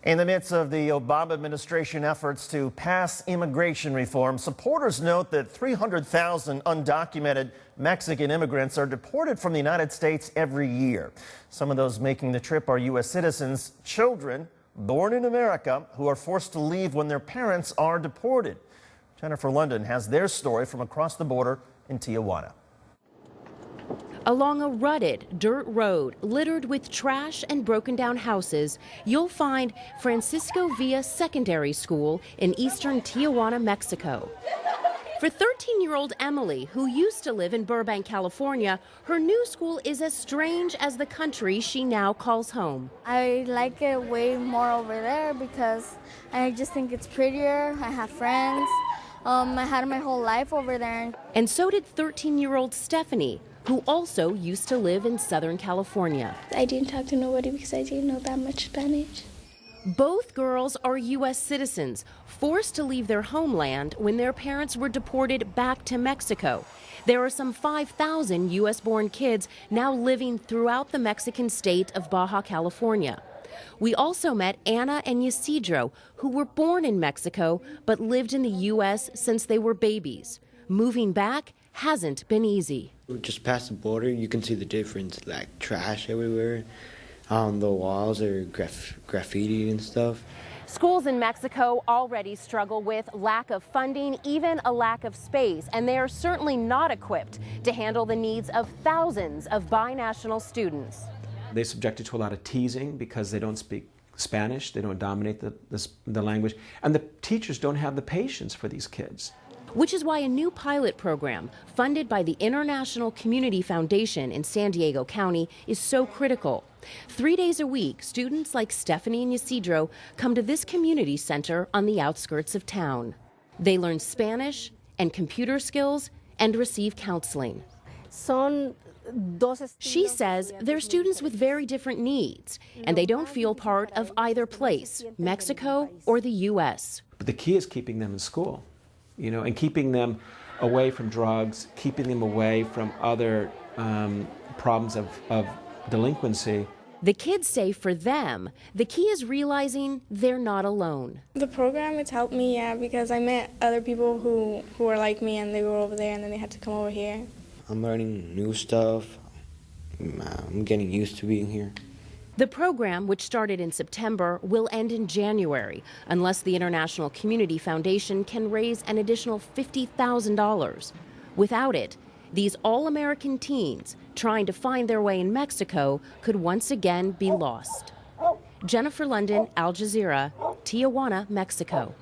In the midst of the Obama administration efforts to pass immigration reform, supporters note that 300,000 undocumented Mexican immigrants are deported from the United States every year. Some of those making the trip are U.S. citizens, children born in America who are forced to leave when their parents are deported. Jennifer London has their story from across the border in Tijuana. Along a rutted dirt road littered with trash and broken down houses, you'll find Francisco Villa Secondary School in eastern Tijuana, Mexico. For 13-year-old Emily, who used to live in Burbank, California, her new school is as strange as the country she now calls home. I like it way more over there because I just think it's prettier. I have friends. I had my whole life over there. And so did 13-year-old Stephanie, who also used to live in Southern California. I didn't talk to nobody because I didn't know that much Spanish. Both girls are U.S. citizens, forced to leave their homeland when their parents were deported back to Mexico. There are some 5,000 U.S.-born kids now living throughout the Mexican state of Baja California. We also met Anna and Ysidro, who were born in Mexico but lived in the U.S. since they were babies. Moving back hasn't been easy. Just past the border, you can see the difference, like trash everywhere. The walls are graffiti and stuff. Schools in Mexico already struggle with lack of funding, even a lack of space, and they are certainly not equipped to handle the needs of thousands of binational students. They're subjected to a lot of teasing because they don't speak Spanish, they don't dominate the language, and the teachers don't have the patience for these kids. Which is why a new pilot program funded by the International Community Foundation in San Diego County is so critical. 3 days a week, students like Stephanie and Ysidro come to this community center on the outskirts of town. They learn Spanish and computer skills and receive counseling. She says they're students with very different needs, and they don't feel part of either place, Mexico or the U.S. But the key is keeping them in school. And keeping them away from drugs, keeping them away from other problems of delinquency. The kids say for them, the key is realizing they're not alone. The program, it's helped me, because I met other people who were like me and they were over there and then they had to come over here. I'm learning new stuff. I'm getting used to being here. The program, which started in September, will end in January unless the International Community Foundation can raise an additional $50,000. Without it, these all-American teens trying to find their way in Mexico could once again be lost. Jennifer London, Al Jazeera, Tijuana, Mexico.